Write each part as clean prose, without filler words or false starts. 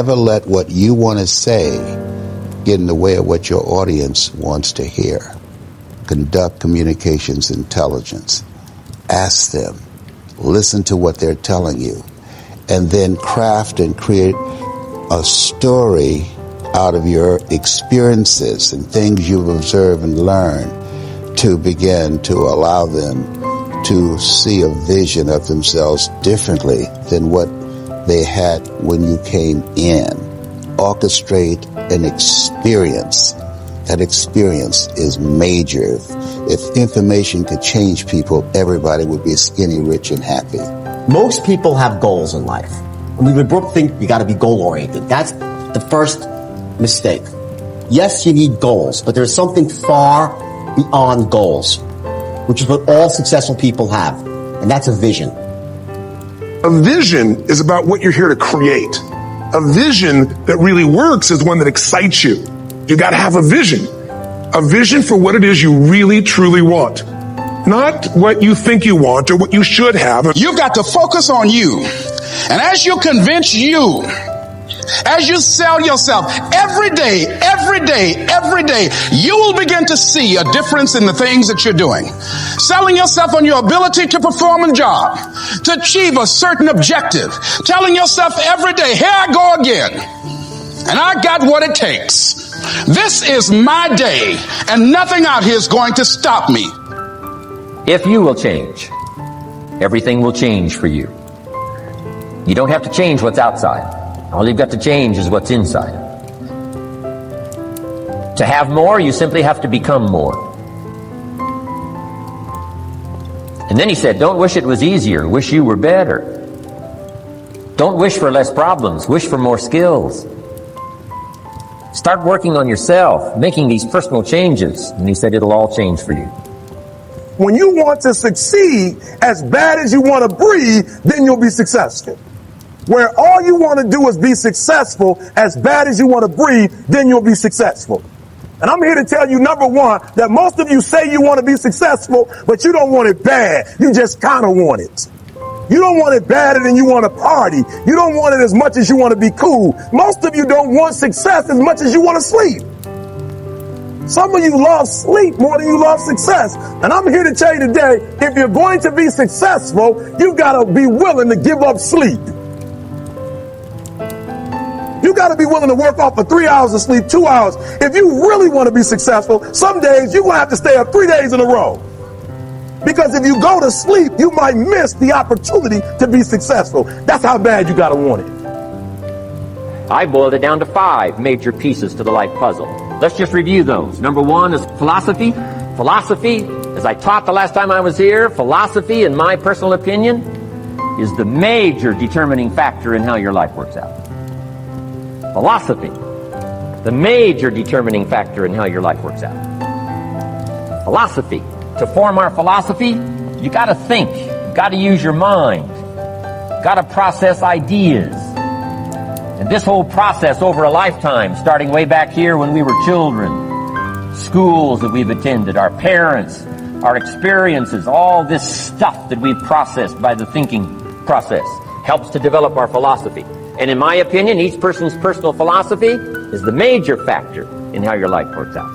Never let what you want to say get in the way of what your audience wants to hear. Conduct communications intelligence. Ask them. Listen to what they're telling you. And then craft and create a story out of your experiences and things you've observed and learned to begin to allow them to see a vision of themselves differently than what they had when you came in. Orchestrate an experience. That experience is major. If information could change people, everybody would be skinny, rich, and happy. Most people have goals in life. We would think you got to be goal-oriented. That's the first mistake. Yes, you need goals, but there's something far beyond goals, which is what all successful people have, and that's a vision. A vision is about what you're here to create. A vision that really works is one that excites you. You got to have a vision for what it is you really, truly want. Not what you think you want or what you should have. You've got to focus on you. And as you convince you, as you sell yourself every day, you will begin to see a difference in the things that you're doing. Selling yourself on your ability to perform a job, to achieve a certain objective. Telling yourself every day, here I go again. And I got what it takes. This is my day, and nothing out here is going to stop me. If you will change, everything will change for you. You don't have to change what's outside. All you've got to change is what's inside. To have more, you simply have to become more. And then he said, don't wish it was easier, wish you were better. Don't wish for less problems, wish for more skills. Start working on yourself, making these personal changes. And he said it'll all change for you. When you want to succeed as bad as you want to breathe, then you'll be successful. Where all you want to do is be successful as bad as you want to breathe, then you'll be successful. And I'm here to tell you, number one, that most of you say you want to be successful, but you don't want it bad. You just kind of want it. You don't want it badder than you want to party. You don't want it as much as you want to be cool. Most of you don't want success as much as you want to sleep. Some of you love sleep more than you love success. And I'm here to tell you today, if you're going to be successful, you got to be willing to give up sleep. You got to be willing to work off for 3 hours of sleep, 2 hours. If you really want to be successful, some days you're going to have to stay up 3 days in a row. Because if you go to sleep, you might miss the opportunity to be successful. That's how bad you got to want it. I boiled it down to 5 major pieces to the life puzzle. Let's just review those. Number 1 is philosophy. Philosophy, as I taught the last time I was here, philosophy, in my personal opinion, is the major determining factor in how your life works out. Philosophy, the major determining factor in how your life works out. Philosophy. To form our philosophy, you got to think. You got to use your mind. Got to process ideas. And this whole process over a lifetime, starting way back here when we were children, schools that we've attended, our parents, our experiences, all this stuff that we've processed by the thinking process helps to develop our philosophy. And in my opinion, each person's personal philosophy is the major factor in how your life works out.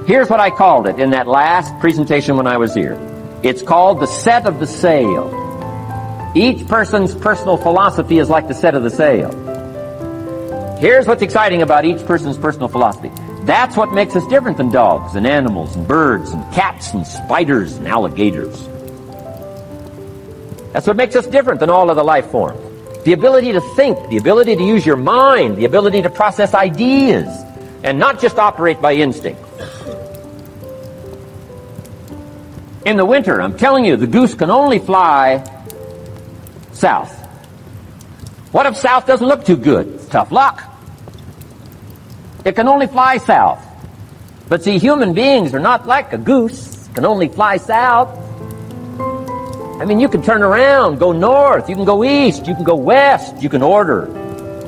Here's what I called it in that last presentation when I was here. It's called the set of the sail. Each person's personal philosophy is like the set of the sail. Here's what's exciting about each person's personal philosophy. That's what makes us different than dogs and animals and birds and cats and spiders and alligators. That's what makes us different than all other life forms. The ability to think, the ability to use your mind, the ability to process ideas, and not just operate by instinct. In the winter, I'm telling you, the goose can only fly south. What if south doesn't look too good? Tough luck. It can only fly south. But see, human beings are not like a goose. Can only fly south. I mean, you can turn around, go north, you can go east, you can go west, you can order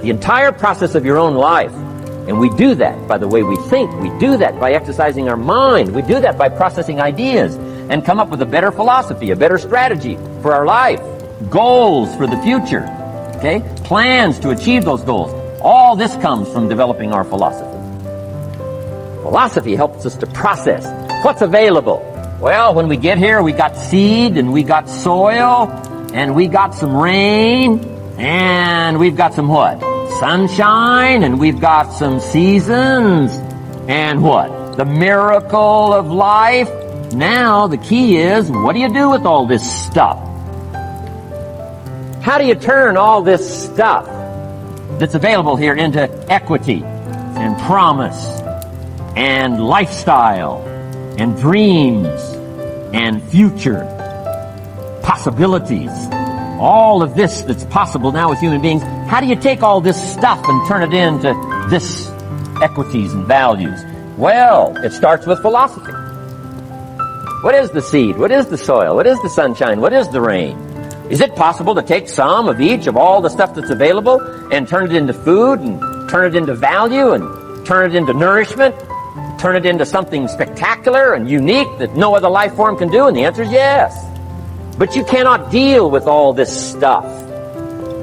the entire process of your own life. And we do that by the way we think. We do that by exercising our mind. We do that by processing ideas and come up with a better philosophy, a better strategy for our life, goals for the future, okay? Plans to achieve those goals. All this comes from developing our philosophy. Philosophy helps us to process what's available. Well, when we get here, we got seed, and we got soil, and we got some rain, and we've got some what? Sunshine, and we've got some seasons, and what? The miracle of life. Now, the key is, what do you do with all this stuff? How do you turn all this stuff that's available here into equity and promise and lifestyle and dreams and future possibilities? All of this that's possible now with human beings, how do you take all this stuff and turn it into this equities and values? Well, it starts with philosophy. What is the seed? What is the soil? What is the sunshine? What is the rain? Is it possible to take some of each of all the stuff that's available and turn it into food and turn it into value and turn it into nourishment, turn it into something spectacular and unique that no other life form can do? And the answer is yes. But you cannot deal with all this stuff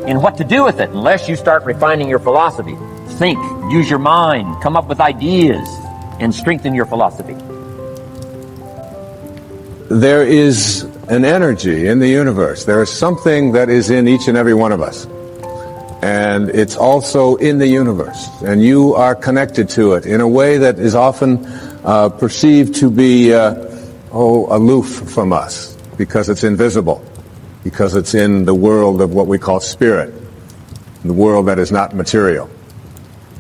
and what to do with it unless you start refining your philosophy. Think, use your mind, come up with ideas, and strengthen your philosophy. There is an energy in the universe. There is something that is in each and every one of us. And it's also in the universe. And you are connected to it in a way that is often perceived to be aloof from us, because it's invisible, because it's in the world of what we call spirit, the world that is not material.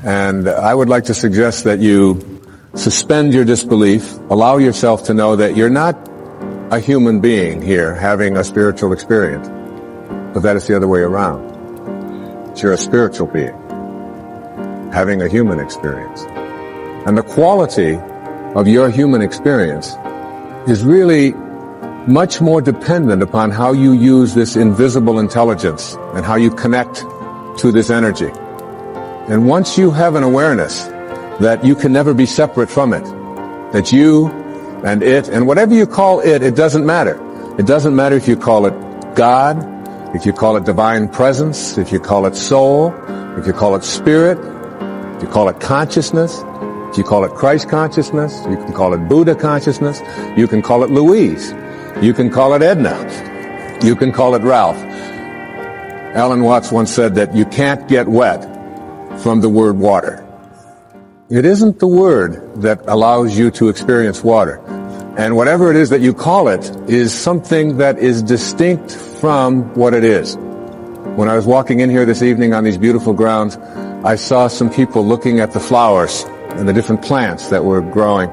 And I would like to suggest that you suspend your disbelief, allow yourself to know that you're not a human being here having a spiritual experience, but that it's the other way around. You're a spiritual being having a human experience. And the quality of your human experience is really much more dependent upon how you use this invisible intelligence and how you connect to this energy. And once you have an awareness that you can never be separate from it, that you and it, and whatever you call it, it doesn't matter. It doesn't matter if you call it God, if you call it divine presence, if you call it soul, if you call it spirit, if you call it consciousness, if you call it Christ consciousness, you can call it Buddha consciousness, you can call it Louise, you can call it Edna, you can call it Ralph. Alan Watts once said that you can't get wet from the word water. It isn't the word that allows you to experience water. And whatever it is that you call it is something that is distinct from what it is. When I was walking in here this evening on these beautiful grounds, I saw some people looking at the flowers and the different plants that were growing.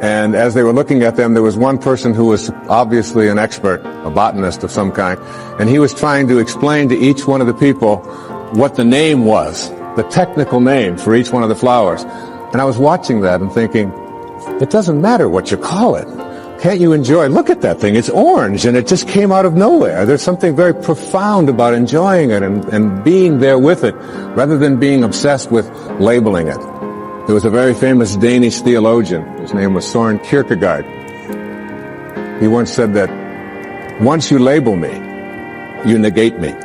And as they were looking at them, there was one person who was obviously an expert, a botanist of some kind, and he was trying to explain to each one of the people what the name was, the technical name for each one of the flowers. And I was watching that and thinking, it doesn't matter what you call it. Can't you enjoy? Look at that thing. It's orange, and it just came out of nowhere. There's something very profound about enjoying it and being there with it, rather than being obsessed with labeling it. There was a very famous Danish theologian. His name was Søren Kierkegaard. He once said that once you label me, you negate me.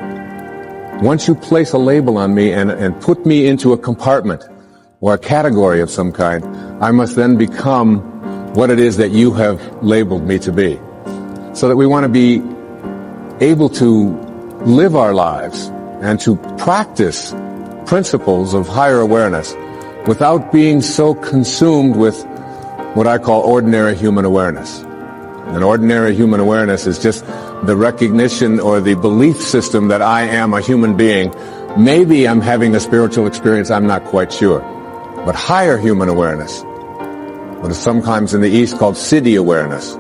Once you place a label on me and put me into a compartment or a category of some kind, I must then become what it is that you have labeled me to be. So that we want to be able to live our lives and to practice principles of higher awareness without being so consumed with what I call ordinary human awareness. And ordinary human awareness is just the recognition or the belief system that I am a human being. Maybe I'm having a spiritual experience, I'm not quite sure. But higher human awareness, what is sometimes in the East called Siddhi awareness.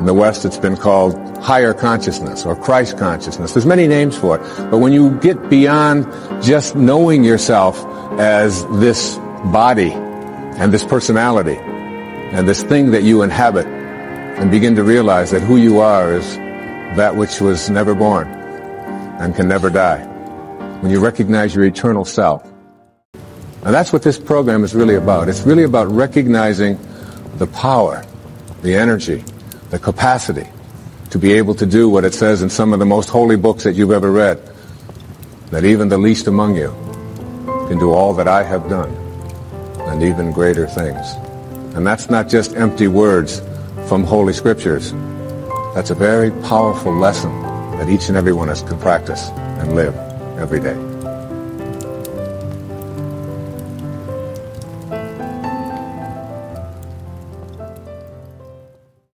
In the West, it's been called higher consciousness or Christ consciousness. There's many names for it. But when you get beyond just knowing yourself as this body and this personality and this thing that you inhabit, and begin to realize that who you are is that which was never born and can never die. When you recognize your eternal self. And that's what this program is really about. It's really about recognizing the power, the energy, the capacity to be able to do what it says in some of the most holy books that you've ever read, that even the least among you can do all that I have done, and even greater things. And that's not just empty words from Holy Scriptures. That's a very powerful lesson that each and every one of us can practice and live every day.